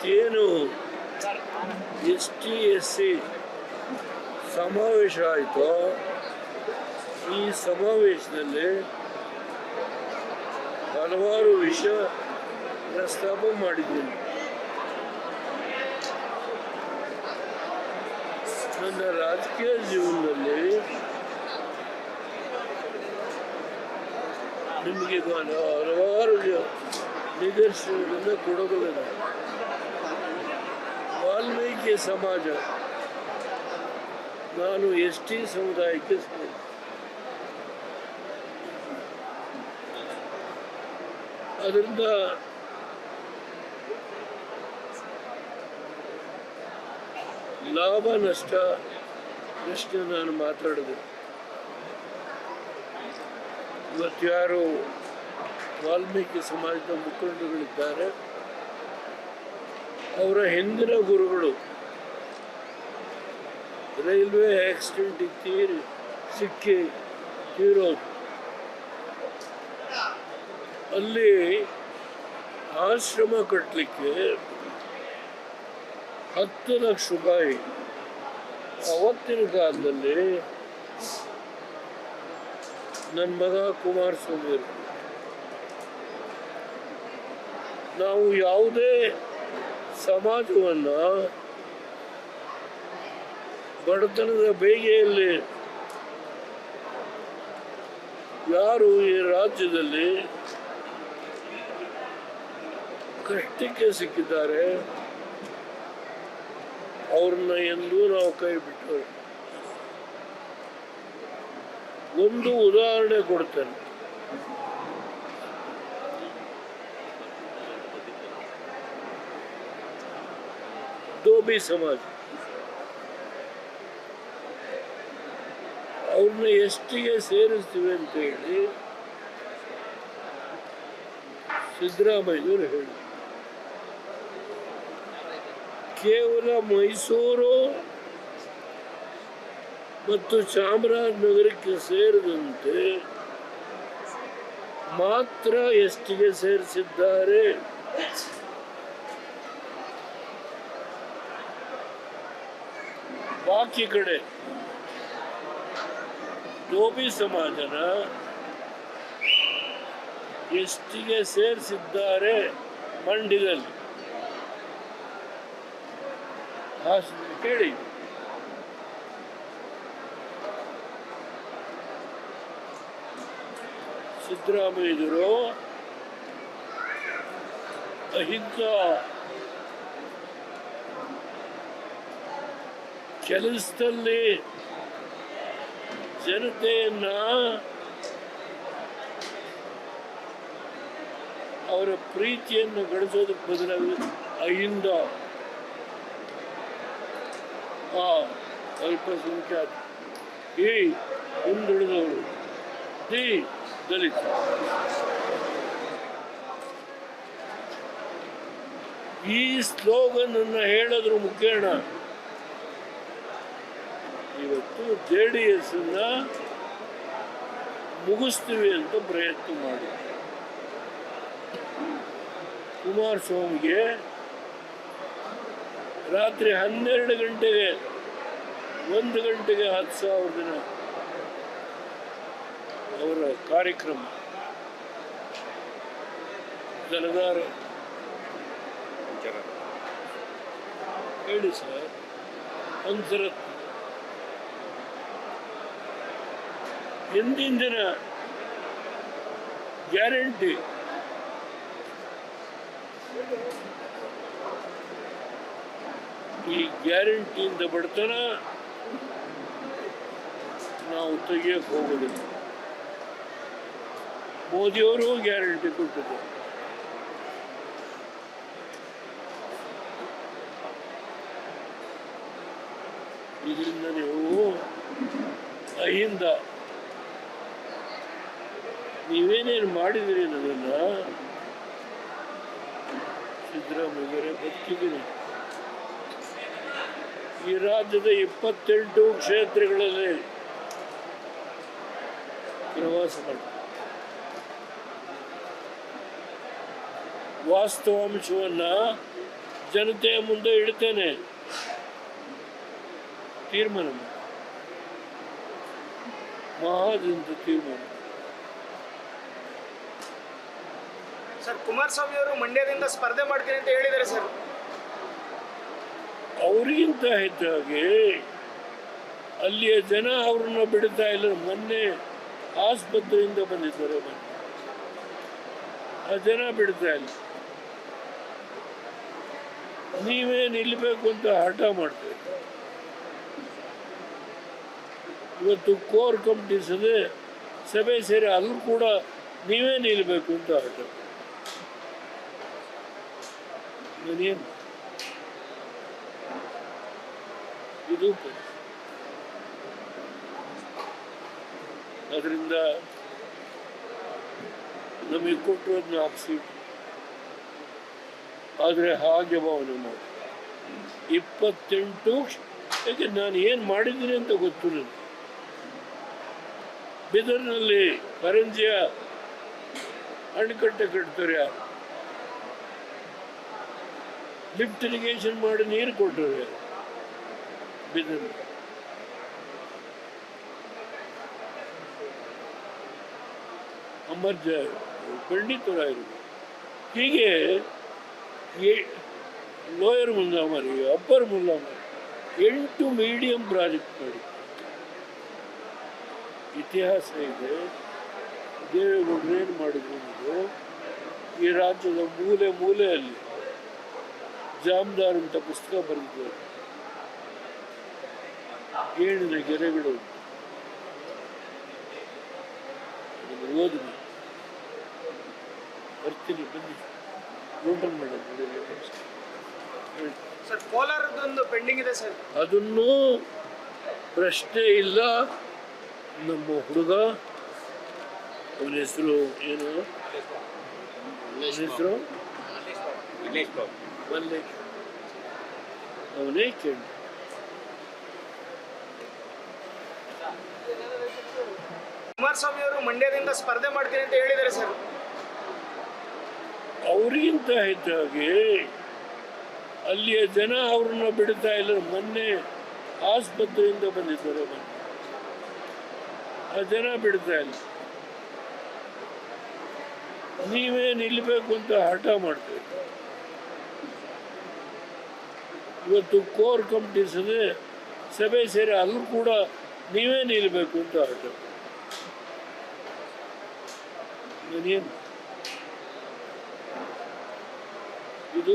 ಇವತ್ತೇನು ST SC ಸಮಾವೇಶ ಆಯಿತು, ಈ ಸಮಾವೇಶದಲ್ಲಿ ಹಲವಾರು ವಿಷಯ ಪ್ರಸ್ತಾಪ ಮಾಡಿದ್ದೀನಿ. ನನ್ನ ರಾಜಕೀಯ ಜೀವನದಲ್ಲಿ ನಿಮಗೆ ಹಲವಾರು ನಿದರ್ಶನಗಳನ್ನು ಕೊಡಬಲ್ಲದು. ವಾಲ್ಮೀಕಿ ಸಮಾಜ, ನಾನು ST ಸಮುದಾಯಕ್ಕೆ ಅದರಿಂದ ಲಾಭ ನಷ್ಟ ಪ್ರಶ್ನೆ ನಾನು ಮಾತಾಡಿದೆ. ಇವತ್ತು ಯಾರು ವಾಲ್ಮೀಕಿ ಸಮಾಜದ ಮುಖಂಡರುಗಳಿದ್ದಾರೆ, ಅವರ ಹಿಂದಿನ ಗುರುಗಳು ರೈಲ್ವೆ ಆಕ್ಸಿಡೆಂಟಿಗೆ ಸಿಕ್ಕಿ ತೀರೋದು. ಅಲ್ಲಿ ಆಶ್ರಮ ಕಟ್ಟಲಿಕ್ಕೆ 10 ಲಕ್ಷ ರೂಪಾಯಿ ಅವತ್ತಿನ ಕಾಲದಲ್ಲಿ ನನ್ನ ಮಗ ಕುಮಾರಸ್ವಾಮಿ, ನಾವು ಯಾವುದೇ ಸಮಾಜವನ್ನು ಬಡತನದ ಬೇಗೆಯಲ್ಲಿ ಯಾರು ಈ ರಾಜ್ಯದಲ್ಲಿ ಕಷ್ಟಕ್ಕೆ ಸಿಕ್ಕಿದ್ದಾರೆ ಅವ್ರನ್ನ ಎಂದೂ ನಾವು ಕೈ ಬಿಟ್ಟು. ಒಂದು ಉದಾಹರಣೆ ಕೊಡ್ತೇನೆ. ದೋಬಿ ಸಮಾಜ, ಅವ್ರನ್ನ STಗೆ ಸೇರಿಸ್ತೀವಿ ಅಂತ ಹೇಳಿ ಸಿದ್ದರಾಮಯ್ಯವರು ಹೇಳಿ, ಕೇವಲ ಮೈಸೂರು ಮತ್ತು ಚಾಮರಾಜನಗರಕ್ಕೆ ಸೇರಿದಂತೆ ಮಾತ್ರ STಗೆ ಸೇರಿಸಿದ್ದಾರೆ. ಬಾಕಿ ಕಡೆ ದೋಬಿ ಸಮಾಜನ STಗೆ ಸೇರಿಸಿದ್ದಾರೆ. ಮಂಡ್ಯದಲ್ಲಿ ಕೇಳಿ, ಸಿದ್ದರಾಮಯ್ಯರು ಅಹಿಂಸಾ ಕೆಲಸದಲ್ಲಿ ಜನತೆಯನ್ನ ಅವರ ಪ್ರೀತಿಯನ್ನು ಗಳಿಸೋದಕ್ಕೆ ಬದಲಾಗಿ ಅಹಿಂದ ಅಲ್ಪಸಂಖ್ಯಾತ, ಈ ಹಿಂದುಳಿದವರು, ದಲಿತ, ಈ ಸ್ಲೋಗನ್ ಅನ್ನು ಹೇಳೋದ್ರ ಮುಖೇನ ಇವತ್ತು JDS ಮುಗಿಸ್ತೀವಿ ಅಂತ ಪ್ರಯತ್ನ ಮಾಡಿ ಕುಮಾರಸ್ವಾಮಿಗೆ ರಾತ್ರಿ 12 ಗಂಟೆಗೆ 1 ಗಂಟೆಗೆ 10,000 ಜನ ಅವರ ಕಾರ್ಯಕ್ರಮ ಜಲಧಾರ ಹೇಳಿ ಸರ್, ಪಂಚರತ್ನ ಹಿಂದಿನ ದಿನ ಗ್ಯಾರಂಟಿ ಈ ಗ್ಯಾರಂಟಿಯಿಂದ ಬಡತನ ನಾವು ತೆಗಿಯಕ್ಕೆ ಹೋಗೋದಿಲ್ಲ. ಮೋದಿಯವರು ಗ್ಯಾರಂಟಿ ಕೊಟ್ಟಿದ್ದಾರೆ. ಇದರಿಂದ ನೀವು ಅಹಿಂದ ನೀವೇನೇನು ಮಾಡಿದಿರಿ ಅನ್ನೋದನ್ನ ಸಿದ್ದರಾಮಯ್ಯರೇ ಬದುಕಿದ್ದೀನಿ. ಈ ರಾಜ್ಯದ 28 ಕ್ಷೇತ್ರಗಳಲ್ಲಿ ಪ್ರವಾಸ ಮಾಡಿ ವಾಸ್ತವಾಂಶವನ್ನು ಜನತೆಯ ಮುಂದೆ ಇಡ್ತೇನೆ, ತೀರ್ಮಾನ ಮಾಡಿ. ಮಹಾದಿಂದ ತೀರ್ಮಾನ. ಸರ್, ಕುಮಾರಸ್ವಾಮಿ ಅವರು ಮಂಡ್ಯದಿಂದ ಸ್ಪರ್ಧೆ ಮಾಡ್ತೀನಿ ಅಂತ ಹೇಳಿದ್ದಾರೆ ಸರ್. ಅವರಿಗಿಂತ ಹೆಚ್ಚಾಗಿ ಅಲ್ಲಿಯ ಜನ ಅವ್ರನ್ನ ಬಿಡ್ತಾ ಇಲ್ಲ. ಮೊನ್ನೆ ಆಸ್ಪತ್ರೆಯಿಂದ ಬಂದಿದ್ದಾರೆ, ಆ ಜನ ಬಿಡ್ತಾ ಇಲ್ಲ. ನೀವೇ ನಿಲ್ಲಬೇಕು ಅಂತ ಹಠ ಮಾಡ್ತೀರಿ. ಇವತ್ತು ಕೋರ್ ಕಮಿಟಿ ಸಭೆ ಸೇರಿ ಅಲ್ಲೂ ಕೂಡ ನೀವೇ ನಿಲ್ಲಬೇಕು ಅಂತ ಹಠ. ನಾನೇನು ಇದು ಅದರಿಂದ ನಮಗೆ ಕೊಟ್ಟಿರೋದು 4 ಸೀಟ್. ಆದರೆ ಹಾಗೆ ಭಾವನೆ ಮಾಡಿ 28. ಯಾಕೆ ನಾನು ಏನು ಮಾಡಿದ್ದೀನಿ ಅಂತ ಗೊತ್ತು ನನಗೆ. ಬಿದರ್ನಲ್ಲಿ ಕರಂಜಿಯ ಅಣೆಕಟ್ಟೆ ಕಟ್ತಾರೆ, ಯಾರು ಲಿಫ್ಟ್ ಇರಿಗೇಷನ್ ಮಾಡಿ ನೀರು ಕೊಟ್ಟರು ಯಾರು? ಬಿದರ್. ಅಮರ್ಜ ಪಂಡಿತರಾಯರು. ಹೀಗೆ lower Mullamari, upper Mullamari 8 medium project ಮಾಡಿ. ಇತಿಹಾಸ ಇದೆ. ದೇವೇಗೌಡರು ಏನು ಮಾಡಿದ್ರು ಅನ್ನೋದು ಈ ರಾಜ್ಯದ ಮೂಲೆ ಮೂಲೆಯಲ್ಲಿ ಜಾಮದಾರ್ ಅಂತ ಪುಸ್ತಕ ಬರೆದಿದ್ದಾರೆ. 7 ಗೆರೆಗಳು ಓದಿ ಬರ್ತೀನಿ, ಬನ್ನಿ ನೋಟನ್ ಮಾಡೋದು. ಸರ್, ಕೋಲಾರದೊಂದು ಪೆಂಡಿಂಗ್ ಇದೆ ಸರ್. ಅದನ್ನು ಪ್ರಶ್ನೆ ಇಲ್ಲ. ನಮ್ಮ ಹುಡುಗ, ಅವನ ಹೆಸರು ಏನು? ಹೆಸರು ಮಲ್ಲೇಶ್. ಅವನೇ ಕೇಳಿ. ಕುಮಾರಸ್ವಾಮಿ ಅವರು ಮಂಡ್ಯದಿಂದ ಸ್ಪರ್ಧೆ ಮಾಡ್ತೀನಿ ಅಂತ ಹೇಳಿದ್ದಾರೆ ಸರ್. ಅವರಿಗಿಂತ ಹೆಚ್ಚಾಗಿ ಅಲ್ಲಿಯ ಜನ ಅವ್ರನ್ನ ಬಿಡ್ತಾ ಇಲ್ಲ. ಮೊನ್ನೆ ಆಸ್ಪತ್ರೆಯಿಂದ ಬಂದಿದ್ದಾರೆ, ಆ ಜನ ಬಿಡ್ತಾ ಇಲ್ಲ. ನೀವೇ ನಿಲ್ಲಬೇಕು ಅಂತ ಹಠ ಮಾಡ್ತೀರಿ. ಇವತ್ತು ಕೋರ್ ಕಮಿಟಿ ಸಭೆ ಸೇರಿ ಅಲ್ಲೂ ಕೂಡ ನೀವೇ ನಿಲ್ಲಬೇಕು ಅಂತ ಹಠ. ನಾನೇನು ಇದು